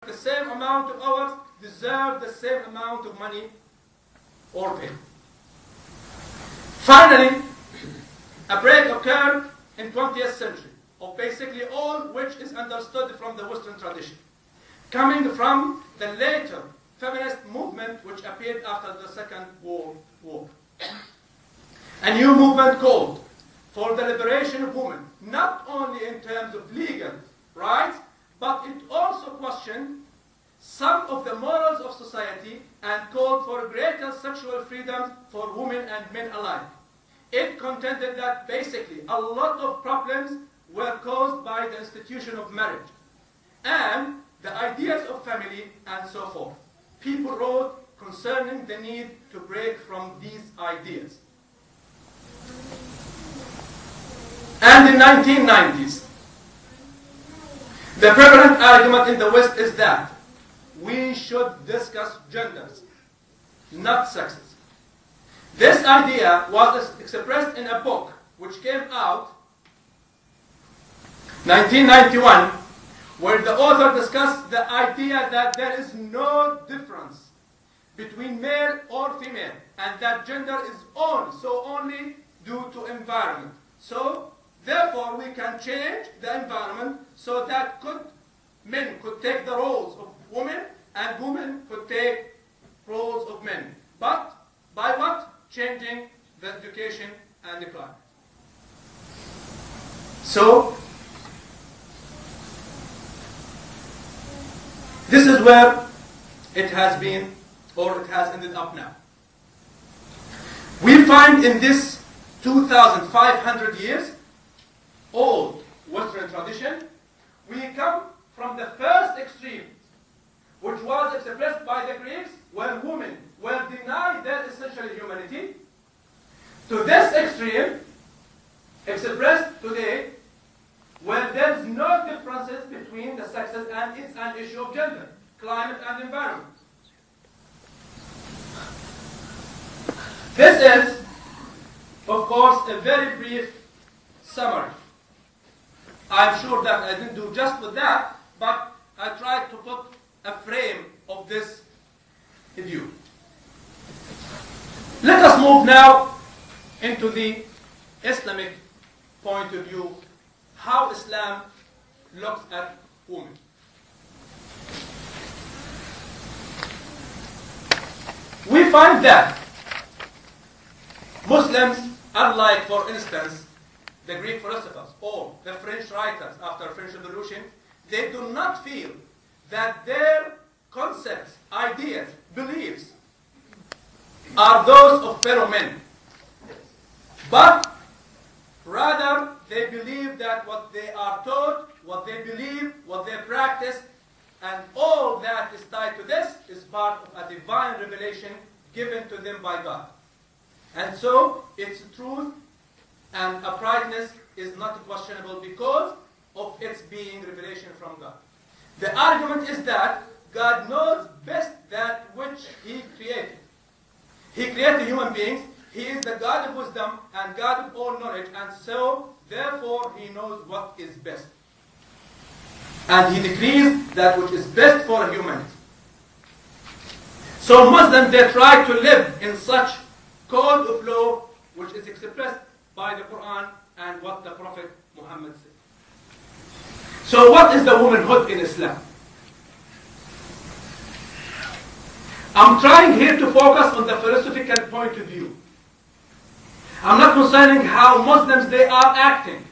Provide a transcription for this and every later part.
the same amount of hours deserve the same amount of money or pay. Finally, a break occurred in 20th century of basically all which is understood from the Western tradition, coming from the later feminist movement which appeared after the Second World War. A new movement called for the liberation of women, not only in terms of legal rights, but it also questioned some of the morals of society and called for greater sexual freedom for women and men alike. It contended that basically a lot of problems were caused by the institution of marriage and the ideas of family and so forth. People wrote concerning the need to break from these ideas. And in the 1990s, the prevalent argument in the West is that we should discuss genders, not sexes. This idea was expressed in a book which came out 1991, where the author discussed the idea that there is no difference between male or female, and that gender is only due to environment. So, therefore, we can change the environment so that men could take the roles of women and women could take roles of men. But by what? Changing the education and the climate. So, this is where it has been, or it has ended up now. We find in this 2,500 years old Western tradition, we come from the first extreme, which was expressed by the Greeks when women were denied their essential humanity, to this extreme expressed today, where there is no differences between the sexes and it's an issue of gender, climate and environment. This is, of course, a very brief summary. I'm sure that I didn't do just with that, but I tried to put a frame of this view. Let us move now into the Islamic point of view, how Islam looks at women. We find that Muslims, unlike, for instance, the Greek philosophers or the French writers after the French Revolution, they do not feel that their concepts, ideas, beliefs are those of fellow men. But rather, they believe that what they are taught, what they believe, what they practice, and all that is tied to this is part of a divine revelation given to them by God. And so, its truth and uprightness is not questionable because of its being revelation from God. The argument is that God knows best that which He created. He created human beings. He is the God of wisdom and God of all knowledge, and so, therefore, He knows what is best. And He decrees that which is best for humanity. So Muslims, they try to live in such code of law which is expressed by the Quran and what the Prophet Muhammad said. So what is the womanhood in Islam? I'm trying here to focus on the philosophical point of view. I'm not concerning how Muslims they are acting.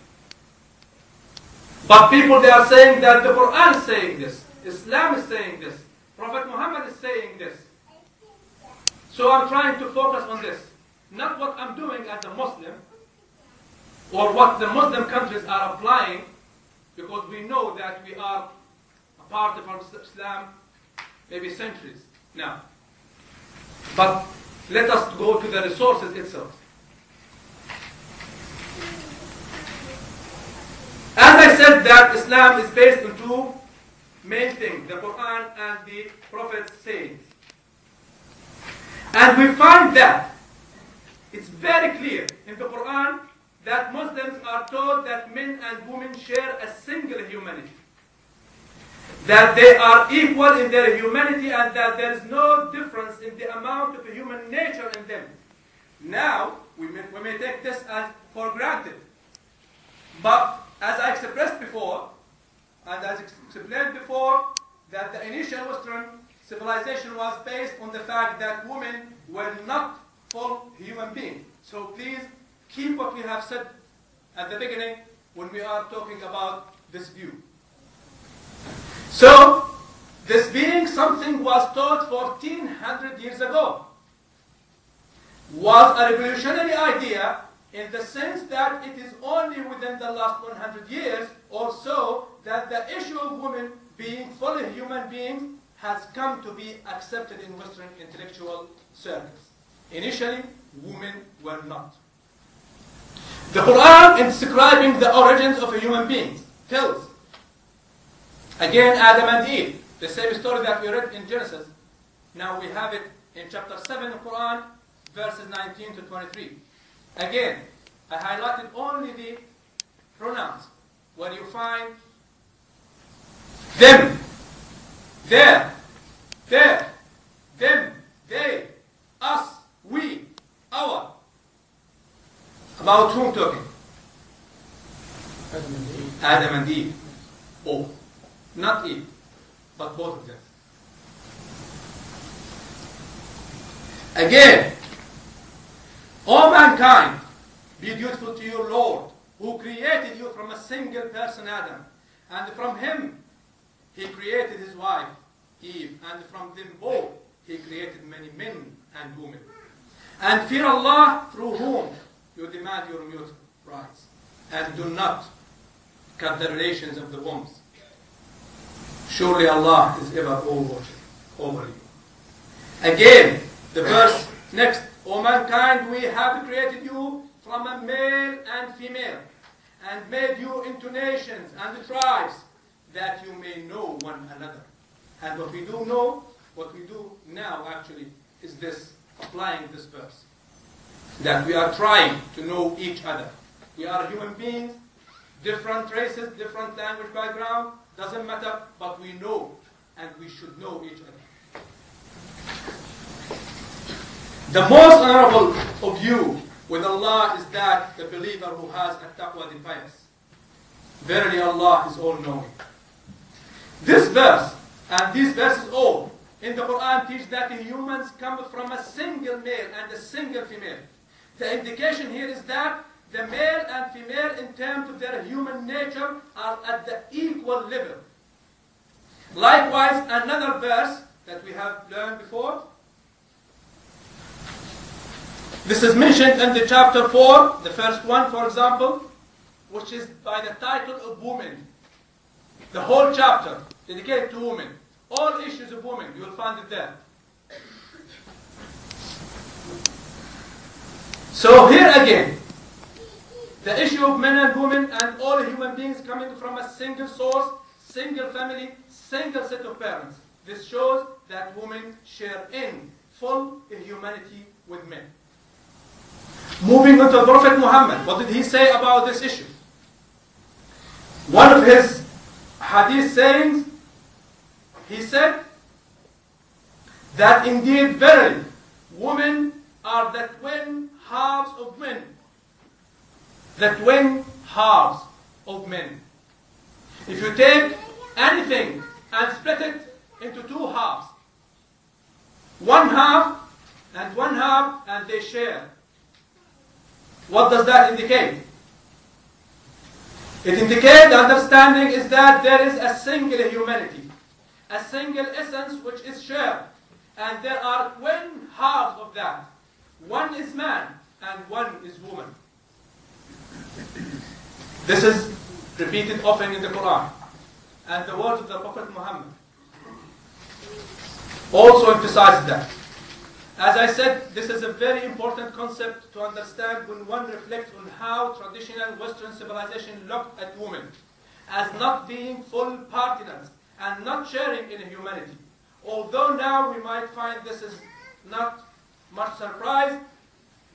But people they are saying that the Quran is saying this, Islam is saying this, Prophet Muhammad is saying this. So I'm trying to focus on this. Not what I'm doing as a Muslim, or what the Muslim countries are applying, because we know that we are a part of Islam maybe centuries now. But let us go to the resources itself. As I said that Islam is based on two main things, the Quran and the Prophet's sayings. And we find that it's very clear in the Quran that Muslims are taught that men and women share a single humanity. that they are equal in their humanity and that there is no difference in the amount of human nature in them. Now, we may take this as for granted. But as I expressed before, and as explained before, that the initial Western civilization was based on the fact that women were not full human beings. So please keep what we have said at the beginning when we are talking about this view. So, this being something was taught 1400 years ago, was a revolutionary idea in the sense that it is only within the last 100 years or so that the issue of women being fully human beings has come to be accepted in Western intellectual circles. Initially, women were not. The Quran, in describing the origins of human beings, tells, again, Adam and Eve, the same story that we read in Genesis. Now we have it in chapter 7 of Quran, verses 19 to 23. Again, I highlighted only the pronouns, where you find them, there, them, they, us, we, our. About whom talking? Adam and Eve. Adam and Eve. Oh, not Eve, but both of them. Again, O mankind, be dutiful to your Lord, who created you from a single person, Adam, and from him he created his wife, Eve, and from them both he created many men and women. And fear Allah, through whom you demand your mutual rights, and do not cut the relations of the wombs. Surely Allah is ever over you. Again, the verse next, O mankind, we have created you from a male and female, and made you into nations and tribes, that you may know one another. And what we do know, what we do now actually, is this, applying this verse. That we are trying to know each other. We are human beings, different races, different language background, doesn't matter, but we know, and we should know each other. The most honorable of you with Allah is that the believer who has at-taqwa, the pious. Verily Allah is all-knowing. This verse, and these verses all, in the Quran teach that the humans come from a single male and a single female. The indication here is that the male and female in terms of their human nature are at the equal level. Likewise, another verse that we have learned before. This is mentioned in the chapter 4, the first one, for example, which is by the title of women. The whole chapter dedicated to women. All issues of women, you will find it there. So here again, the issue of men and women and all human beings coming from a single source, single family, single set of parents. This shows that women share in full humanity with men. Moving on to Prophet Muhammad, what did he say about this issue? One of his hadith sayings, he said that indeed, verily, women are the twin halves of men. The twin halves of men. If you take anything and split it into two halves, one half, and they share. What does that indicate? It indicates the understanding is that there is a single humanity, a single essence which is shared, and there are twin halves of that. One is man and one is woman. This is repeated often in the Quran, and the words of the Prophet Muhammad also emphasize that. As I said, this is a very important concept to understand when one reflects on how traditional Western civilization looked at women as not being full partners and not sharing in humanity. Although now we might find this is not much surprise,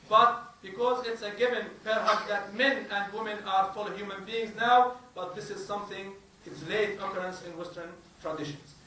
but because it's a given perhaps that men and women are full human beings now, but this is something, it's late occurrence in Western traditions.